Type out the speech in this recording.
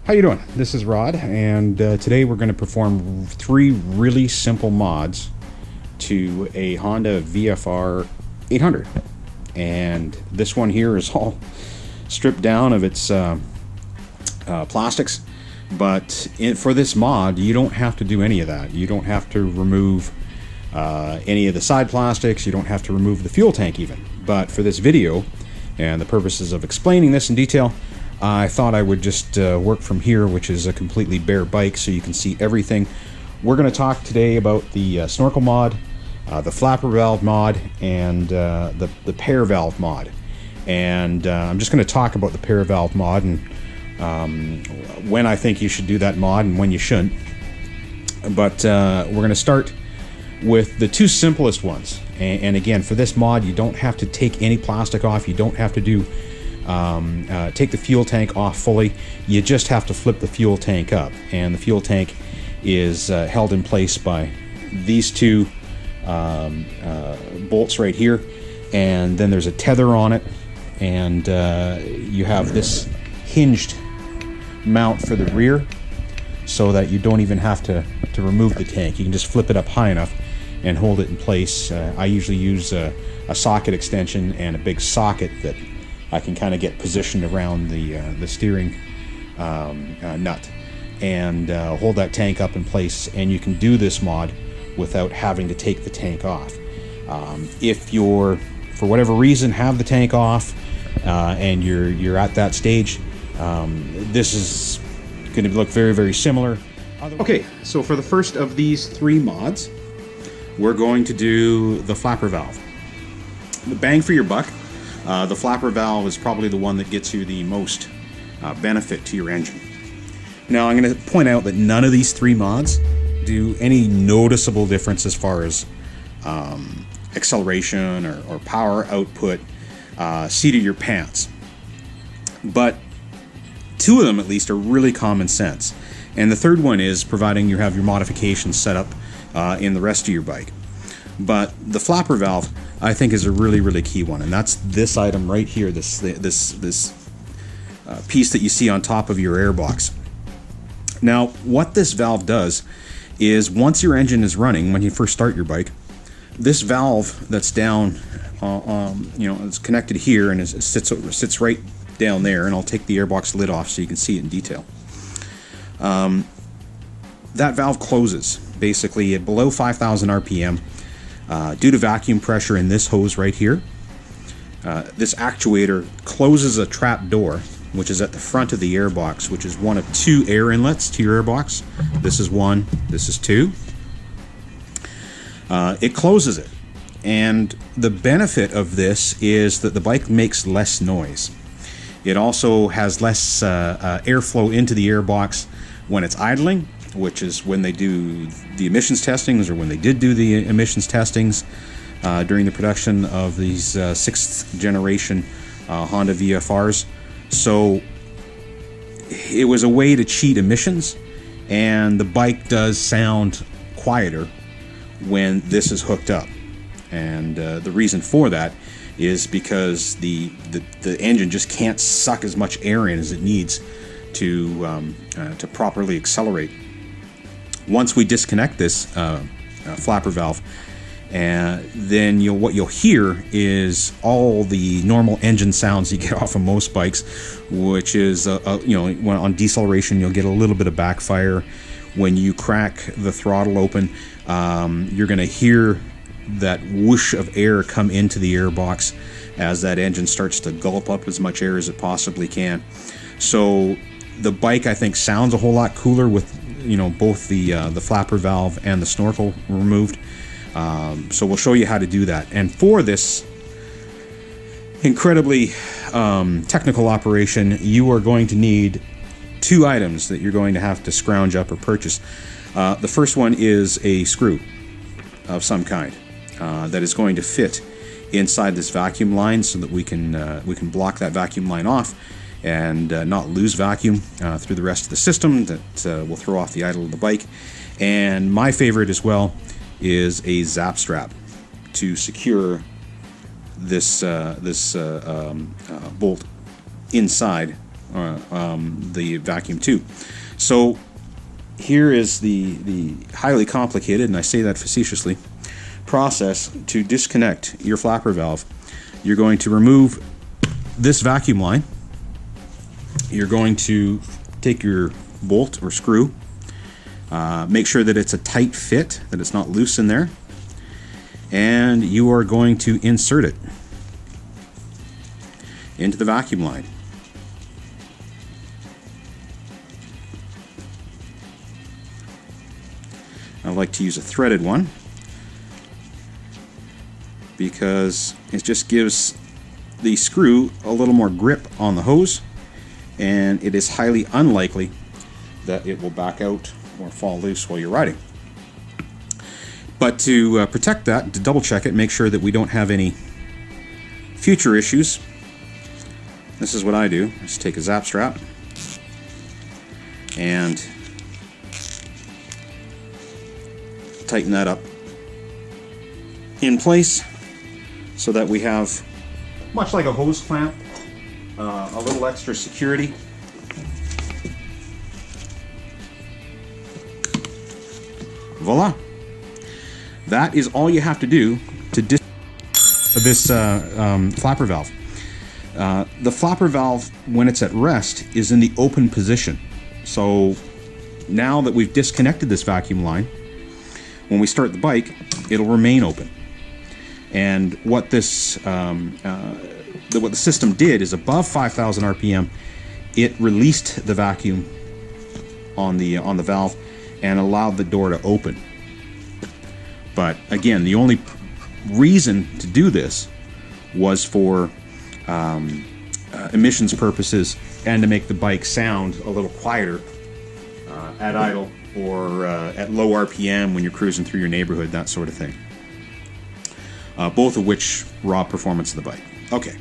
How you doing? This is Rod, and today we're going to perform 3 really simple mods to a Honda VFR 800. And this one here is all stripped down of its plastics, but for this mod you don't have to do any of that. You don't have to remove any of the side plastics. You don't have to remove the fuel tank even. But for this video and the purposes of explaining this in detail, I thought I would just work from here, which is a completely bare bike, so you can see everything. We're going to talk today about the snorkel mod, the flapper valve mod, and the pair valve mod. And I'm just going to talk about the pair valve mod and when I think you should do that mod and when you shouldn't. But we're going to start with the 2 simplest ones. And again, for this mod, you don't have to take any plastic off. You don't have to do take the fuel tank off fully. You just have to flip the fuel tank up, and the fuel tank is held in place by these 2 bolts right here, and then there's a tether on it, and you have this hinged mount for the rear so that you don't even have to remove the tank. You can just flip it up high enough and hold it in place. I usually use a socket extension and a big socket that I can kind of get positioned around the steering nut and hold that tank up in place, and you can do this mod without having to take the tank off. If you're, for whatever reason, have the tank off and you're at that stage, this is going to look very, very similar. Okay, so for the first of these 3 mods, we're going to do the flapper valve. The bang for your buck. The flapper valve is probably the one that gets you the most benefit to your engine. Now, I'm going to point out that none of these 3 mods do any noticeable difference as far as acceleration or power output, seat of your pants. But 2 of them at least are really common sense. And the 3rd one is providing you have your modifications set up in the rest of your bike. But the flapper valve, I think, is a really, really key one, and that's this item right here, this piece that you see on top of your airbox. Now, what this valve does is, once your engine is running, when you first start your bike, this valve that's down, it's connected here and sits right down there, and I'll take the airbox lid off so you can see it in detail. That valve closes basically at below 5,000 RPM. Due to vacuum pressure in this hose right here. This actuator closes a trap door, which is at the front of the airbox, which is one of 2 air inlets to your airbox. This is 1, this is 2. It closes it, and the benefit of this is that the bike makes less noise. It also has less airflow into the airbox when it's idling, which is when they do the emissions testings, or when they did do the emissions testings during the production of these 6th generation Honda VFRs. So it was a way to cheat emissions, and the bike does sound quieter when this is hooked up. And the reason for that is because the engine just can't suck as much air in as it needs to properly accelerate. Once we disconnect this flapper valve, then what you'll hear is all the normal engine sounds you get off of most bikes, which is when on deceleration you'll get a little bit of backfire. When you crack the throttle open, you're going to hear that whoosh of air come into the airbox as that engine starts to gulp up as much air as it possibly can. So the bike, I think, sounds a whole lot cooler with both the flapper valve and the snorkel removed. So we'll show you how to do that. And for this incredibly technical operation, you are going to need 2 items that you're going to have to scrounge up or purchase. The first one is a screw of some kind that is going to fit inside this vacuum line so that we can block that vacuum line off and not lose vacuum through the rest of the system that will throw off the idle of the bike. And my favorite as well is a zap strap to secure this bolt inside the vacuum tube. So here is the highly complicated, and I say that facetiously, process to disconnect your flapper valve. You're going to remove this vacuum line. You're going to take your bolt or screw, make sure that it's a tight fit, that it's not loose in there, and you are going to insert it into the vacuum line. I like to use a threaded one because it just gives the screw a little more grip on the hose, and it is highly unlikely that it will back out or fall loose while you're riding. But to protect that, to double check it, make sure that we don't have any future issues, this is what I do. Just take a zap strap and tighten that up in place so that we have, much like a hose clamp, a little extra security. Voila! That is all you have to do to this flapper valve. The flapper valve, when it's at rest, is in the open position. So now that we've disconnected this vacuum line, when we start the bike, it'll remain open. And what this what the system did is, above 5,000 RPM, it released the vacuum on the valve and allowed the door to open. But again, the only reason to do this was for emissions purposes and to make the bike sound a little quieter at idle or at low RPM when you're cruising through your neighborhood, that sort of thing. Both of which rob performance of the bike. Okay.